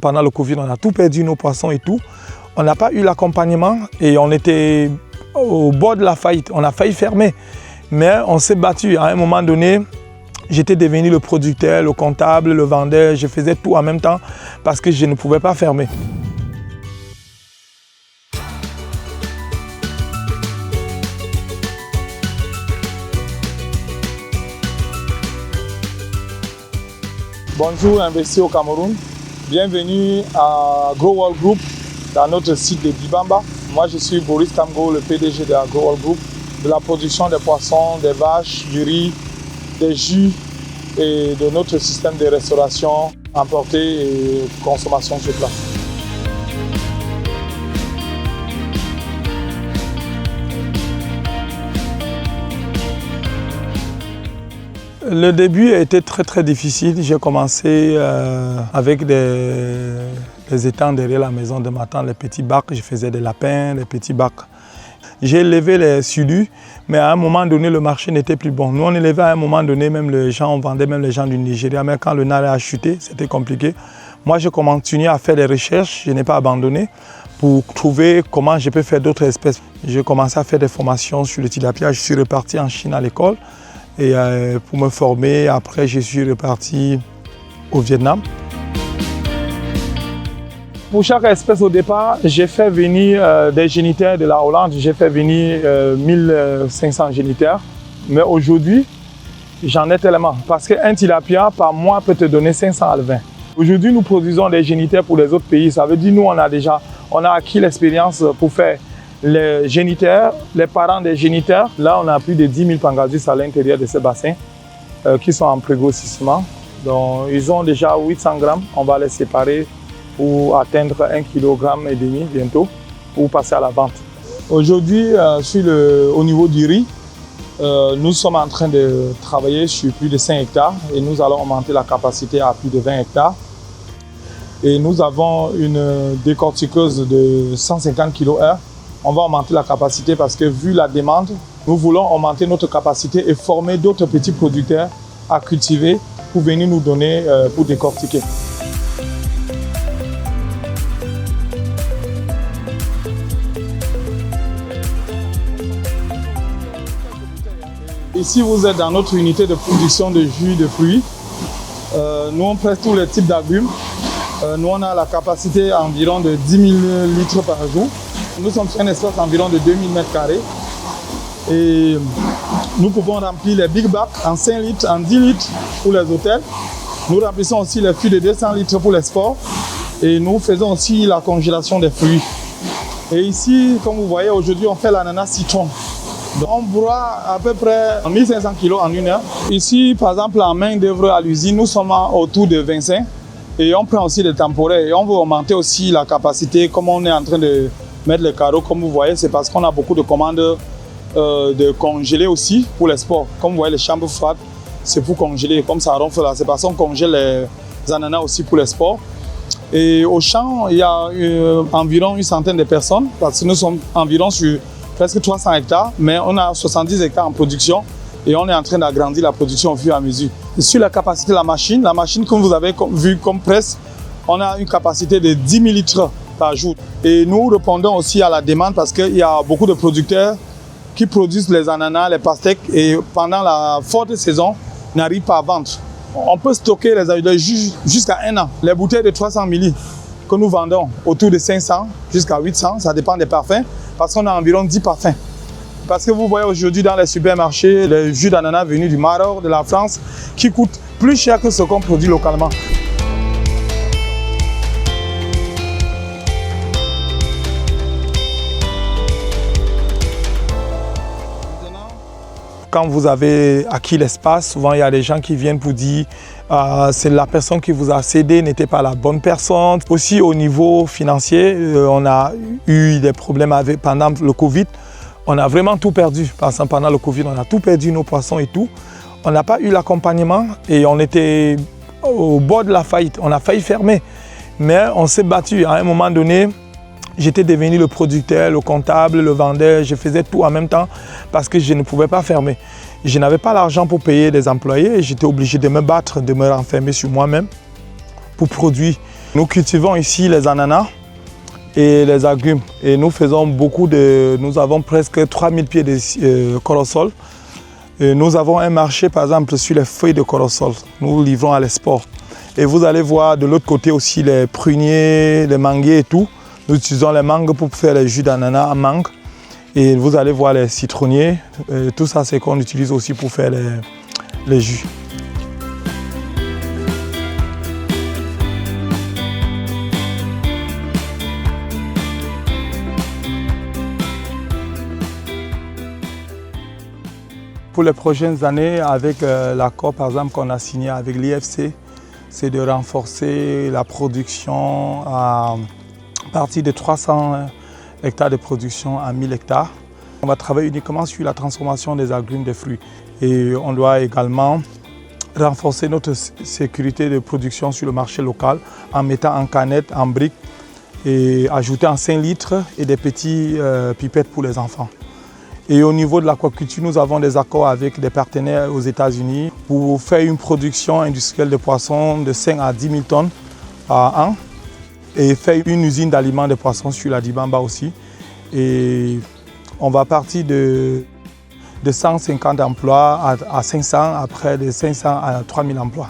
Pendant le Covid, on a tout perdu, nos poissons et tout. On n'a pas eu l'accompagnement et on était au bord de la faillite. On a failli fermer, mais on s'est battu. À un moment donné, j'étais devenu le producteur, le comptable, le vendeur. Je faisais tout en même temps parce que je ne pouvais pas fermer. Bonjour, investis au Cameroun. Bienvenue à Grow World Group dans notre site de Dibamba. Moi, je suis Boris Kamgo, le PDG de la Grow World Group, de la production des poissons, des vaches, du riz, des jus et de notre système de restauration, emportée et consommation sur place. Le début a été très difficile. J'ai commencé avec des étangs derrière la maison de ma tante, les petits bacs. Je faisais des lapins, des petits bacs. J'ai élevé les sulus, mais à un moment donné, le marché n'était plus bon. Nous, on élevait à un moment donné, même les gens, on vendait même les gens du Nigeria. Mais quand le naira a chuté, c'était compliqué. Moi, je continue à faire des recherches. Je n'ai pas abandonné pour trouver comment je peux faire d'autres espèces. J'ai commencé à faire des formations sur le tilapia. Je suis reparti en Chine à l'école. Et pour me former, après je suis reparti au Vietnam. Pour chaque espèce au départ, j'ai fait venir des génitaires de la Hollande. J'ai fait venir 1500 génitaires. Mais aujourd'hui, j'en ai tellement. Parce qu'un tilapia par mois peut te donner 500 alevins. Aujourd'hui, nous produisons des génitaires pour les autres pays. Ça veut dire nous, on a acquis l'expérience pour faire les génitaires, les parents des génitaires. Là, on a plus de 10 000 pangasius à l'intérieur de ces bassins qui sont en prégrossissement. Donc, ils ont déjà 800 grammes. On va les séparer pour atteindre 1,5 kg bientôt pour passer à la vente. Aujourd'hui, au niveau du riz, nous sommes en train de travailler sur plus de 5 hectares et nous allons augmenter la capacité à plus de 20 hectares. Et nous avons une décortiqueuse de 150 kg/h. On va augmenter la capacité parce que vu la demande, nous voulons augmenter notre capacité et former d'autres petits producteurs à cultiver pour venir nous donner pour décortiquer. Ici, vous êtes dans notre unité de production de jus de fruits. Nous, on presse tous les types d'agrumes. Nous, on a la capacité environ de 10 000 litres par jour. Nous sommes sur un espace d'environ de 2000 m². Et nous pouvons remplir les big bacs en 5 litres, en 10 litres pour les hôtels. Nous remplissons aussi les fûts de 200 litres pour les sports. Et nous faisons aussi la congélation des fruits. Et ici, comme vous voyez, aujourd'hui, on fait l'ananas citron. Donc, on broie à peu près 1500 kg en 1 heure. Ici, par exemple, en main d'œuvre à l'usine, nous sommes autour de 25. Et on prend aussi des temporaires. Et on veut augmenter aussi la capacité, comme on est en train de mettre les carreaux, comme vous voyez, c'est parce qu'on a beaucoup de commandes de congeler aussi pour les sports. Comme vous voyez, les chambres froides, c'est pour congeler, comme ça ronfle là. C'est parce qu'on congèle les ananas aussi pour les sports. Et au champ, il y a environ une centaine de personnes, parce que nous sommes environ sur presque 300 hectares, mais on a 70 hectares en production et on est en train d'agrandir la production au fur et à mesure. Et sur la capacité de la machine, comme vous avez vu comme presse, on a une capacité de 10 000 litres par jour. Et nous répondons aussi à la demande parce qu'il y a beaucoup de producteurs qui produisent les ananas, les pastèques et pendant la forte saison, n'arrivent pas à vendre. On peut stocker les jus jusqu'à 1 an. Les bouteilles de 300 ml que nous vendons autour de 500 jusqu'à 800, ça dépend des parfums, parce qu'on a environ 10 parfums. Parce que vous voyez aujourd'hui dans les supermarchés, les jus d'ananas venus du Maroc, de la France, qui coûtent plus cher que ce qu'on produit localement. Quand vous avez acquis l'espace, souvent il y a des gens qui viennent pour dire c'est la personne qui vous a cédé n'était pas la bonne personne. Aussi au niveau financier, on a eu des problèmes pendant le Covid. On a vraiment tout perdu. Parce que pendant le Covid, on a tout perdu, nos poissons et tout. On n'a pas eu l'accompagnement et on était au bord de la faillite. On a failli fermer. Mais on s'est battu. À un moment donné, j'étais devenu le producteur, le comptable, le vendeur. Je faisais tout en même temps parce que je ne pouvais pas fermer. Je n'avais pas l'argent pour payer des employés et j'étais obligé de me battre, de me renfermer sur moi-même pour produire. Nous cultivons ici les ananas et les agrumes. Et nous avons presque 3000 pieds de corossol. Et nous avons un marché par exemple sur les feuilles de corossol. Nous livrons à l'export. Et vous allez voir de l'autre côté aussi les pruniers, les manguiers et tout. Nous utilisons les mangues pour faire les jus d'ananas en mangue. Et vous allez voir les citronniers. Et tout ça, c'est qu'on utilise aussi pour faire les jus. Pour les prochaines années, avec l'accord par exemple qu'on a signé avec l'IFC, c'est de renforcer la production à partir de 300 hectares de production à 1000 hectares. On va travailler uniquement sur la transformation des agrumes, des fruits. Et on doit également renforcer notre sécurité de production sur le marché local en mettant en canettes, en briques et ajouter en 5 litres et des petits pipettes pour les enfants. Et au niveau de l'aquaculture, nous avons des accords avec des partenaires aux États-Unis pour faire une production industrielle de poissons de 5 à 10 000 tonnes par an et faire une usine d'aliments de poissons sur la Dibamba aussi. Et on va partir de 150 emplois à 500, après de 500 à 3000 emplois.